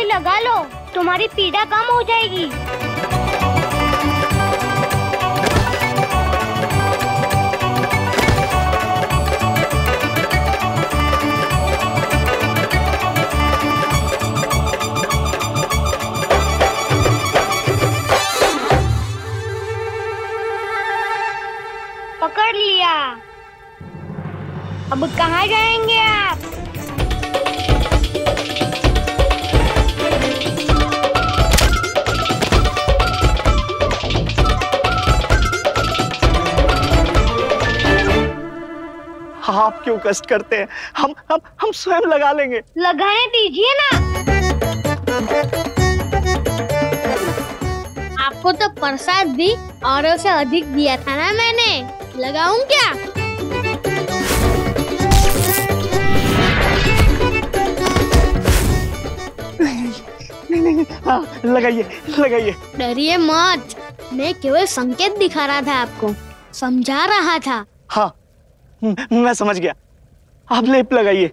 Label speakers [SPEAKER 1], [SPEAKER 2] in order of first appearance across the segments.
[SPEAKER 1] लगा लो, तुम्हारी पीड़ा कम हो जाएगी। पकड़ लिया। अब कहाँ जाएंगे आप?
[SPEAKER 2] आप क्यों कष्ट करते हैं? हम स्वयं लगा लेंगे।
[SPEAKER 1] लगाने दीजिए ना। आपको तो प्रसाद भी औरों से अधिक दिया था ना मैंने। लगाऊं क्या?
[SPEAKER 2] नहीं, हाँ, लगाइए लगाइए।
[SPEAKER 1] डरिए मत, मैं केवल संकेत दिखा रहा था आपको, समझा रहा था।
[SPEAKER 2] हाँ, मैं समझ गया। आप लेप लगाइए।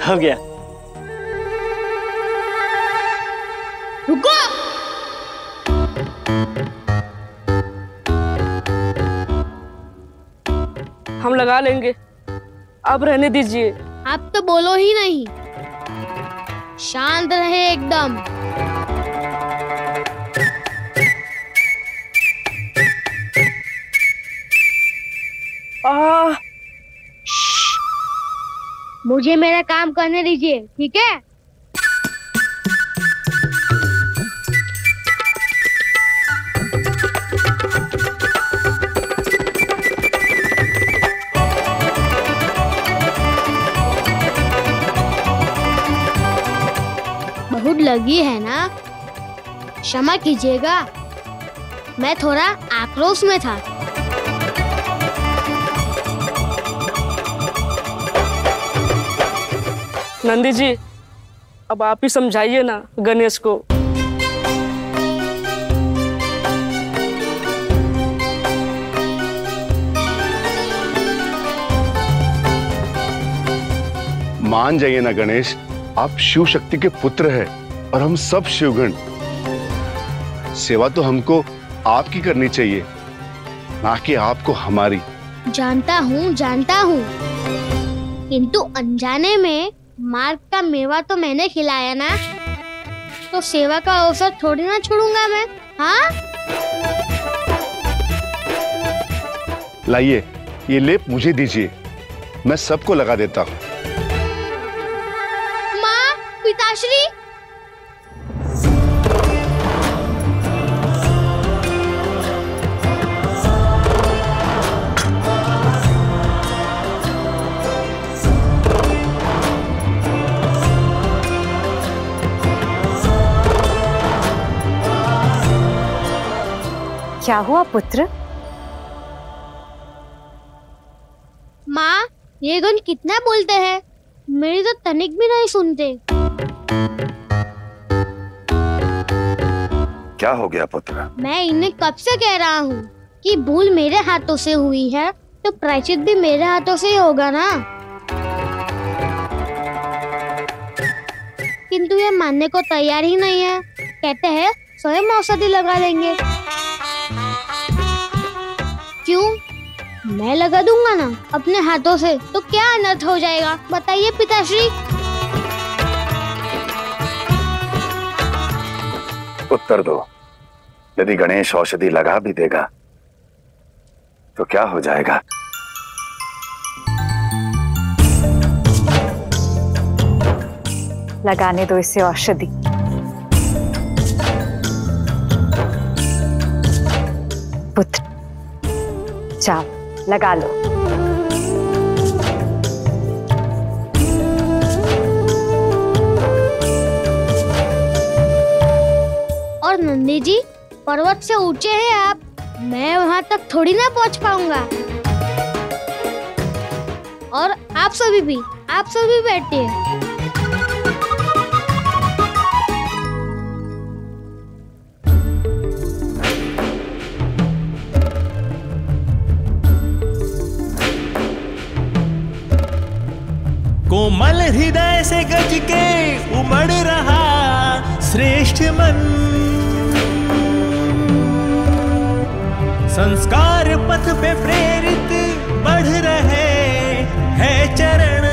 [SPEAKER 2] हो गया।
[SPEAKER 1] रुको।
[SPEAKER 3] हम लगा लेंगे, आप रहने दीजिए।
[SPEAKER 1] आप तो बोलो ही नहीं, शांत रहे एकदम। मुझे मेरा काम करने दीजिए, ठीक है? बहुत लगी है ना, क्षमा कीजिएगा, मैं थोड़ा आक्रोश में था।
[SPEAKER 3] नंदी जी, अब आप ही समझाइए ना गणेश को।
[SPEAKER 4] मान जाइए ना गणेश, आप शिव शक्ति के पुत्र हैं और हम सब शिवगण। सेवा तो हमको आपकी करनी चाहिए, ना कि आपको हमारी।
[SPEAKER 1] जानता हूँ, किंतु अनजाने में मार्ग का मेवा तो मैंने खिलाया ना, तो सेवा का अवसर थोड़ी ना छोड़ूंगा मैं। हाँ,
[SPEAKER 4] लाइए, ये लेप मुझे दीजिए, मैं सबको लगा देता हूँ।
[SPEAKER 1] माँ, पिताश्री।
[SPEAKER 5] क्या हुआ पुत्र?
[SPEAKER 1] माँ, ये गण कितना बोलते हैं, मेरी तो तनिक भी नहीं सुनते।
[SPEAKER 6] क्या हो गया पुत्र?
[SPEAKER 1] मैं इन्हें कब से कह रहा हूँ कि भूल मेरे हाथों से हुई है, तो प्रायश्चित भी मेरे हाथों से ही होगा ना। किंतु ये मानने को तैयार ही नहीं है, कहते हैं स्वयं औषधि लगा लेंगे। क्यों? मैं लगा दूंगा ना अपने हाथों से, तो क्या अनर्थ हो जाएगा, बताइए पिताश्री।
[SPEAKER 6] उत्तर दो, यदि गणेश औषधि लगा भी देगा तो क्या हो जाएगा?
[SPEAKER 5] लगाने दो इसे औषधि। पुत्र, जाओ लगा लो।
[SPEAKER 1] और नंदी जी, पर्वत से ऊंचे हैं आप, मैं वहां तक थोड़ी ना पहुंच पाऊंगा। और आप सभी बैठिए।
[SPEAKER 7] कोमल हृदय से गज के उमड़ रहा श्रेष्ठ मन, संस्कार पथ पे प्रेरित बढ़ रहे हैं चरण।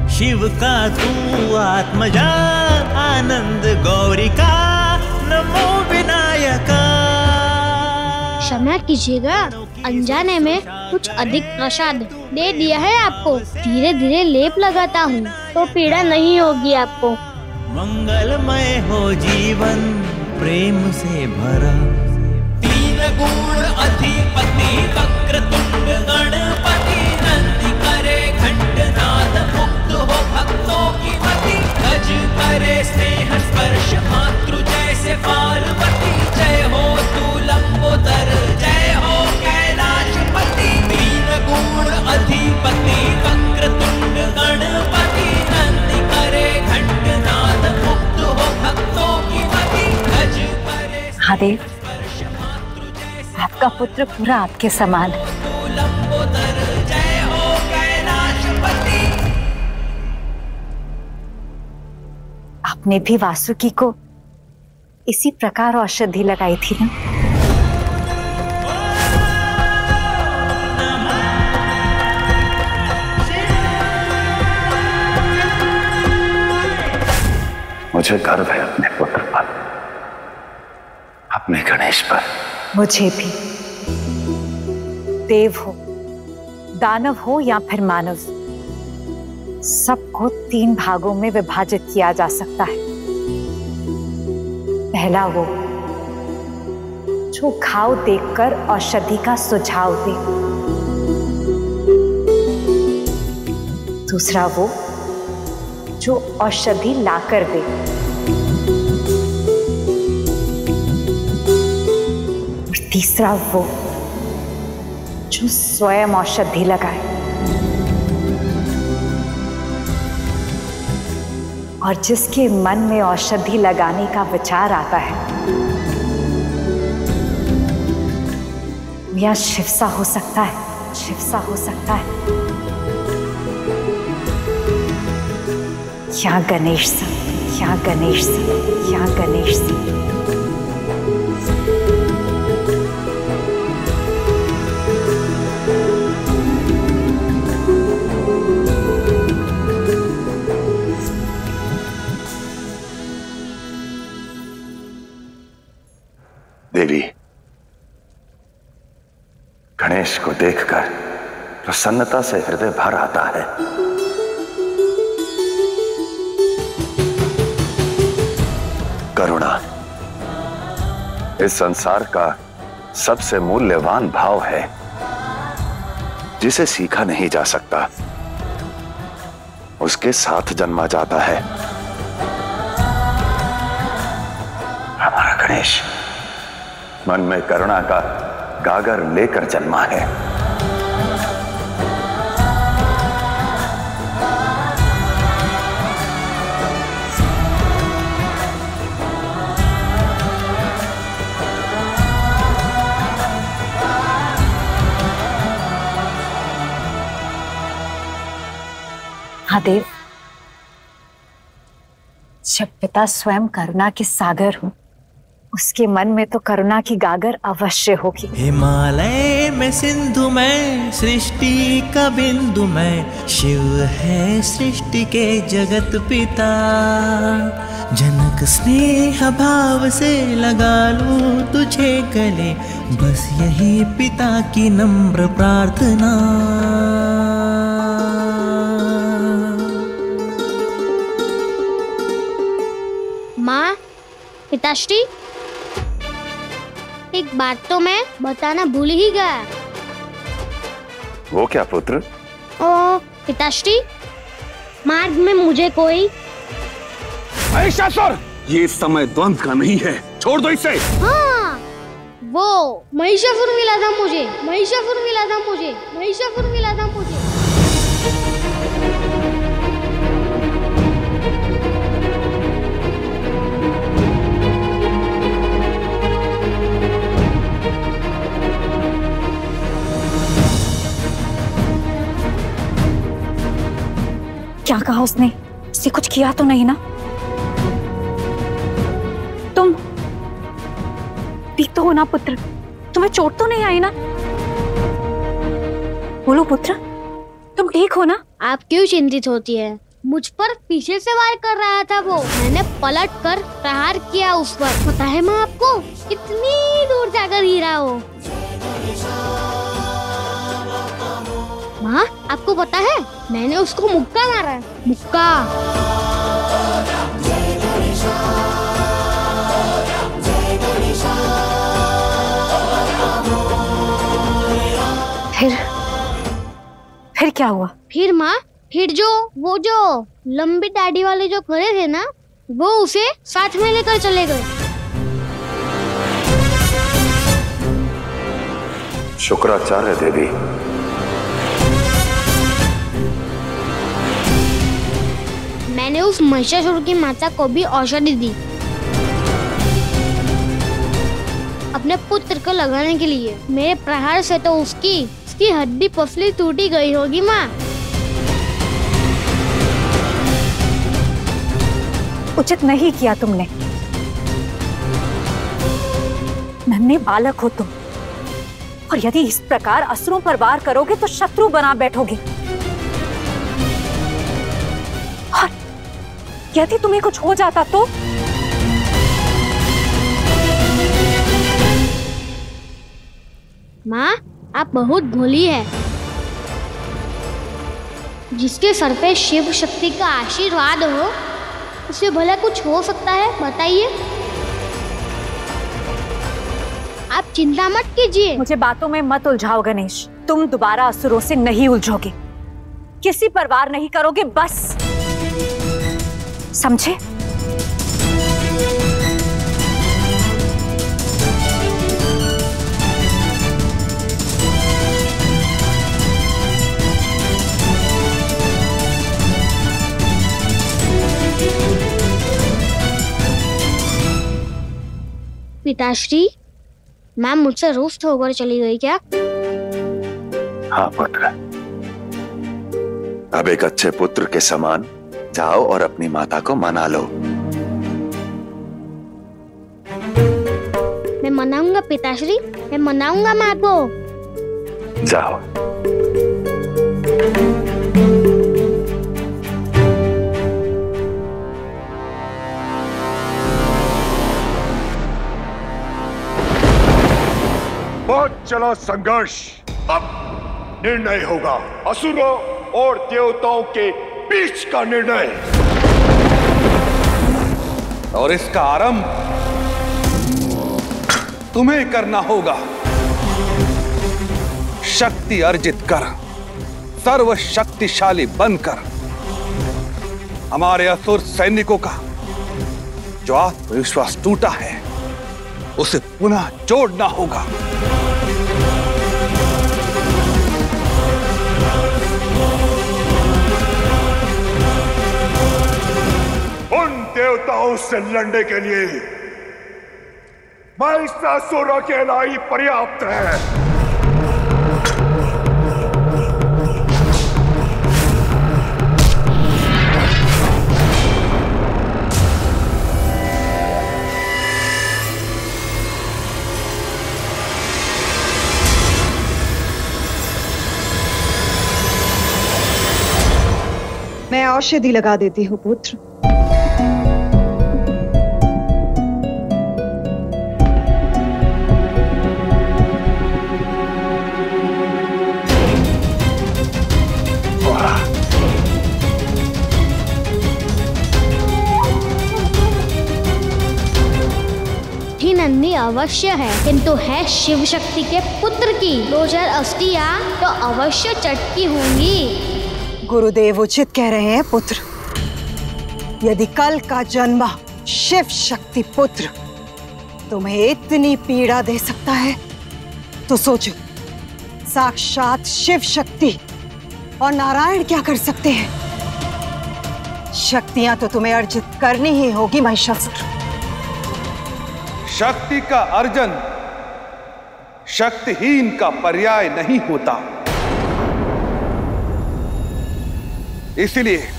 [SPEAKER 7] शिव का तू आत्मजा आनंद गौरी का नमो विनायका।
[SPEAKER 1] क्षमा कीजिएगा, अनजाने में कुछ अधिक प्रसाद दे दिया है आपको। धीरे धीरे लेप लगाता हूँ तो पीड़ा नहीं होगी आपको।
[SPEAKER 7] मंगलमय हो जीवन प्रेम से भरा। तीन गुण अधिपति वक्रतुंड गणपति, नंदी करे घंटनाद मुक्त हो भक्तों की मति। गज करे स्नेह स्पर्श मातृ जैसे पार्वती। जय हो तू लंबोदर, जय हो कैलाशपति। तीन गुण अधिपति वक्रतुंड गणपति, नंदी करे घंटनाद मुक्त हो भक्तों की मति। गज करे
[SPEAKER 5] महादेव, आपका पुत्र पूरा आपके समान है।
[SPEAKER 7] तू लंबोदर, जय हो कैलाशपति।
[SPEAKER 5] आपने भी वासुकी को इसी प्रकार औषधि लगाई थी ना?
[SPEAKER 6] मुझे गर्व है अपने पुत्र पर, अपने गणेश पर।
[SPEAKER 5] मुझे भी। देव हो, दानव हो या फिर मानव, सबको 3 भागों में विभाजित किया जा सकता है। पहला वो जो घाव देखकर औषधि का सुझाव दे। दूसरा वो जो औषधि लाकर दे। और तीसरा वो जो स्वयं औषधि लगाए। और जिसके मन में औषधि लगाने का विचार आता है, या शिवसा हो सकता है, शिवसा हो सकता है, या गणेश सा, या गणेश सा, या गणेश सा।
[SPEAKER 6] देवी, गणेश को देखकर प्रसन्नता से हृदय भर आता है। करुणा इस संसार का सबसे मूल्यवान भाव है, जिसे सीखा नहीं जा सकता, उसके साथ जन्मा जाता है। हमारा गणेश मन में करुणा का गागर लेकर जन्मा है।
[SPEAKER 5] महादेव, जब पिता स्वयं करुणा के सागर हो, उसके मन में तो करुणा की गागर अवश्य होगी।
[SPEAKER 7] हिमालय में सिंधु में सृष्टि का बिंदु में, शिव है सृष्टि के जगत पिता। जनक स्नेह भाव से लगा लूं तुझे गले, बस यही पिता की नम्र प्रार्थना।
[SPEAKER 1] माँ, पिताश्री, एक बात तो मैं बताना भूल ही गया।
[SPEAKER 6] वो क्या पुत्र?
[SPEAKER 1] ओ पिताश्री, मार्ग में मुझे कोई
[SPEAKER 4] महिषासुर, ये समय द्वंद्व का नहीं है, छोड़ दो इसे।
[SPEAKER 1] हाँ, वो महिषासुर मिला था मुझे, महिषासुर मिला था मुझे, महिषासुर मिला था मुझे।
[SPEAKER 5] क्या कहा उसने? उसने कुछ किया तो नहीं ना? तुम ठीक तो हो ना पुत्र? तुम्हें चोट तो नहीं आई ना? बोलो पुत्र, तुम ठीक हो ना?
[SPEAKER 1] आप क्यों चिंतित होती है? मुझ पर पीछे से वार कर रहा था वो। मैंने पलट कर प्रहार किया उस पर। पता है माँ आपको, कितनी दूर जाकर गिरा वो। माँ आपको पता है, मैंने उसको मुक्का मारा है, मुक्का।
[SPEAKER 5] फिर क्या हुआ?
[SPEAKER 1] फिर माँ, फिर वो जो लंबी दाढ़ी वाले जो खड़े थे ना, वो उसे साथ में लेकर चले गए।
[SPEAKER 6] शुक्राचार्य देवी,
[SPEAKER 1] मैंने उस महिषासुर की माता को भी औषधि दी, अपने पुत्र को लगाने के लिए। मेरे प्रहार से तो उसकी हड्डी पसली टूटी गई होगी माँ।
[SPEAKER 5] उचित नहीं किया तुमने। नन्हे बालक हो तुम, और यदि इस प्रकार असुरों पर वार करोगे तो शत्रु बना बैठोगे। और यदि तुम्हें कुछ हो जाता तो?
[SPEAKER 1] माँ आप बहुत भोली है। जिसके सर पे शिव शक्ति का आशीर्वाद हो, उसे भला कुछ हो सकता है? बताइए। आप चिंता मत कीजिए।
[SPEAKER 5] मुझे बातों में मत उलझाओ गणेश। तुम दोबारा असुरों से नहीं उलझोगे, किसी पर वार नहीं करोगे, बस समझे?
[SPEAKER 1] पिताश्री, मैम मुझसे रुष्ट होकर चली गई क्या?
[SPEAKER 6] हाँ पुत्र, अब एक अच्छे पुत्र के समान जाओ और अपनी माता को मना लो।
[SPEAKER 1] मैं मनाऊंगा पिताश्री, मैं मनाऊंगा माँ को।
[SPEAKER 6] जाओ।
[SPEAKER 4] बहुत चला संघर्ष, अब निर्णय होगा असुरों और देवताओं के बीच का निर्णय।
[SPEAKER 8] और इसका आरंभ तुम्हें करना होगा। शक्ति अर्जित कर, सर्वशक्तिशाली बनकर हमारे असुर सैनिकों का जो आत्मविश्वास टूटा है, उसे पुनः जोड़ना होगा।
[SPEAKER 4] उन देवताओं से लड़ने के लिए महिषासुर अकेला ही पर्याप्त है।
[SPEAKER 9] मैं औषधि लगा देती हूँ पुत्र।
[SPEAKER 1] नन्ही अवश्य है, किंतु है शिव शक्ति के पुत्र की। 2000 अस्थियां तो अवश्य चटकी होंगी।
[SPEAKER 9] गुरुदेव उचित कह रहे हैं पुत्र। यदि कल का जन्म शिव शक्ति पुत्र तुम्हें इतनी पीड़ा दे सकता है तो सोचो, साक्षात शिव शक्ति और नारायण क्या कर सकते हैं। शक्तियां तो तुम्हें अर्जित करनी ही होगी महिषासुर।
[SPEAKER 8] शक्ति का अर्जन शक्तिहीन का पर्याय नहीं होता। इसलिए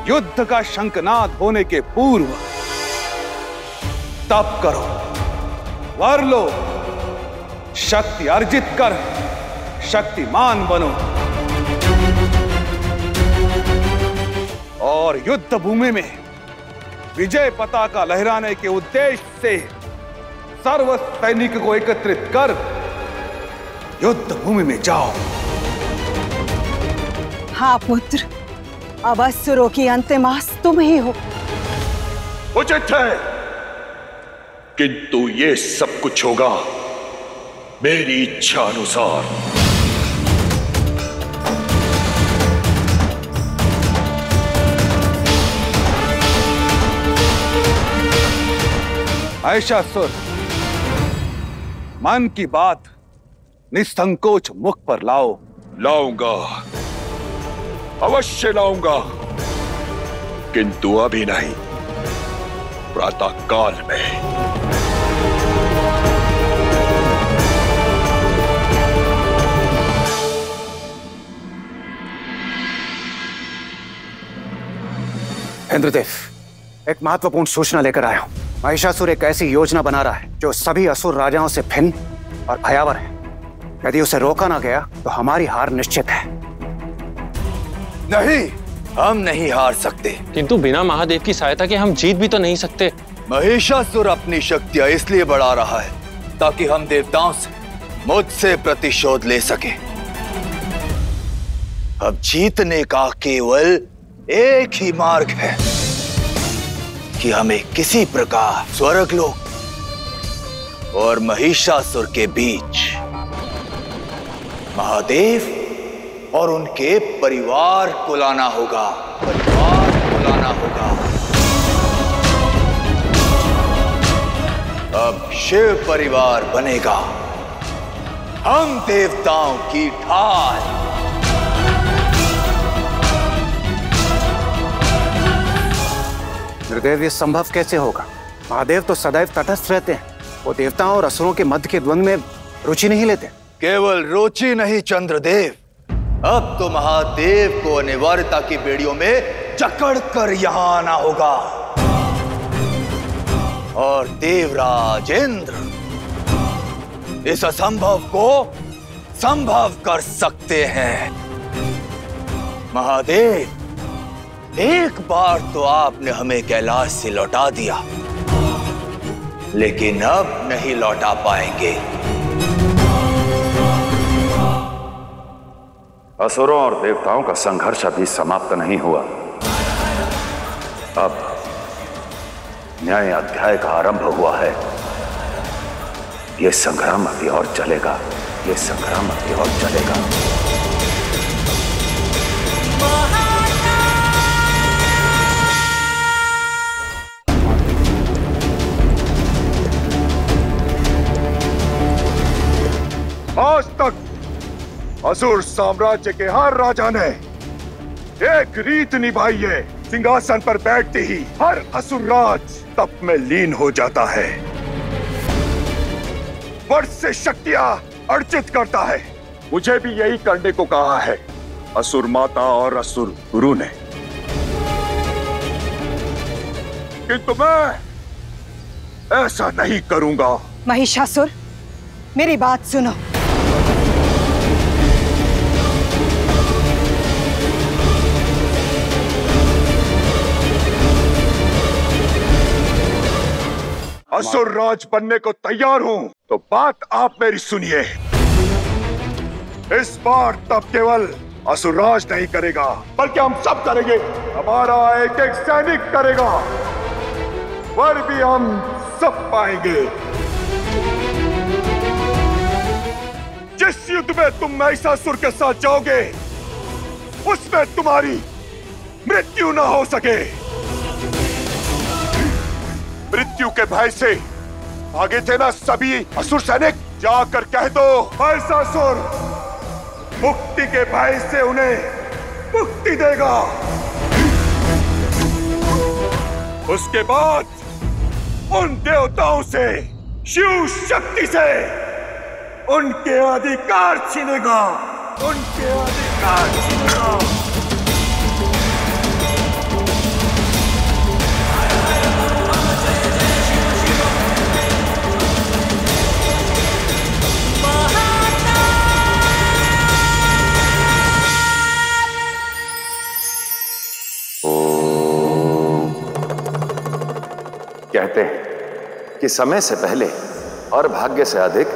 [SPEAKER 8] युद्ध का शंखनाद होने के पूर्व तप करो, वर लो, शक्ति अर्जित कर शक्तिमान बनो और युद्ध भूमि में विजय पताका लहराने के उद्देश्य से सर्व सैनिक को एकत्रित कर युद्ध भूमि में जाओ।
[SPEAKER 9] हाँ पुत्र, अब असुरों की अंतिमास तुम ही हो।
[SPEAKER 10] उचित है, किंतु ये सब कुछ होगा मेरी इच्छा अनुसार।
[SPEAKER 8] महिषासुर, मन की बात निसंकोच मुख पर लाओ।
[SPEAKER 10] लाऊंगा, अवश्य लाऊंगा, किंतु अभी नहीं, प्रातः काल में।
[SPEAKER 11] इंद्रदेव, एक महत्वपूर्ण सूचना लेकर आया हूं। महिषासुर एक ऐसी योजना बना रहा है जो सभी असुर राजाओं से भिन्न और भयावह है। यदि उसे रोका ना गया तो हमारी हार निश्चित है।
[SPEAKER 12] नहीं, हम नहीं हार सकते।
[SPEAKER 13] किंतु बिना महादेव की सहायता के हम जीत भी तो नहीं सकते।
[SPEAKER 12] महिषासुर अपनी शक्तियां इसलिए बढ़ा रहा है ताकि हम देवताओं से मुझसे प्रतिशोध ले सके। अब जीतने का केवल एक ही मार्ग है कि हमें किसी प्रकार स्वर्गलोक और महिषासुर के बीच महादेव और उनके परिवार को लाना होगा। अब शिव परिवार बनेगा हम देवताओं की ढाल।
[SPEAKER 11] गुरुदेव, ये संभव कैसे होगा? महादेव तो सदैव तटस्थ रहते हैं। वो देवताओं और असुरों के मध्य के द्वंद्व में रुचि नहीं लेते।
[SPEAKER 12] केवल रुचि नहीं चंद्रदेव, अब तो महादेव को अनिवार्यता की बेड़ियों में जकड़ कर यहां आना होगा और देवराज इंद्र इस असंभव को संभव कर सकते हैं। महादेव, एक बार तो आपने हमें कैलाश से लौटा दिया, लेकिन अब नहीं लौटा पाएंगे।
[SPEAKER 6] असुरों और देवताओं का संघर्ष अभी समाप्त नहीं हुआ। अब न्याय अध्याय का आरंभ हुआ है। यह संग्राम अभी और चलेगा, यह संग्राम अभी और चलेगा।
[SPEAKER 10] आज तक असुर साम्राज्य के हर राजा ने एक रीत निभाई है। सिंहासन पर बैठते ही हर असुर राज तप में लीन हो जाता है, वर्ष से शक्तियां अर्जित करता है। मुझे भी यही करने को कहा है असुर माता और असुर गुरु ने, किंतु मैं ऐसा नहीं करूंगा।
[SPEAKER 9] महिषासुर, मेरी बात सुनो।
[SPEAKER 10] असुर राज बनने को तैयार हूं, तो बात आप मेरी सुनिए। इस बार तब केवल असुर राज नहीं करेगा, बल्कि हम सब करेंगे। हमारा एक एक सैनिक करेगा, वर भी हम सब पाएंगे। जिस युद्ध में तुम महिषासुर के साथ जाओगे, उसमें तुम्हारी मृत्यु ना हो सके। मृत्यु के भय से आगे थे ना सभी असुर सैनिक, जाकर कह दो महिषासुर मुक्ति के भय से उन्हें मुक्ति देगा। उसके बाद उन देवताओं से, शिव शक्ति से उनके अधिकार छीनेगा, उनके अधिकार छीनेगा।
[SPEAKER 6] कहते हैं कि समय से पहले और भाग्य से अधिक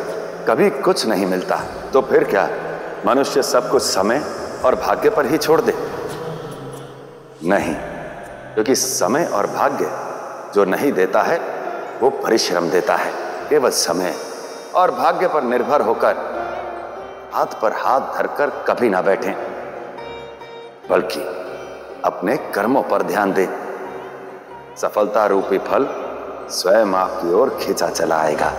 [SPEAKER 6] कभी कुछ नहीं मिलता, तो फिर क्या मनुष्य सब कुछ समय और भाग्य पर ही छोड़ दे? नहीं, क्योंकि समय और भाग्य जो नहीं देता है वो परिश्रम देता है। केवल समय और भाग्य पर निर्भर होकर हाथ पर हाथ धरकर कभी ना बैठें, बल्कि अपने कर्मों पर ध्यान दें। सफलता रूपी फल स्वयं आपकी ओर खींचा चला आएगा।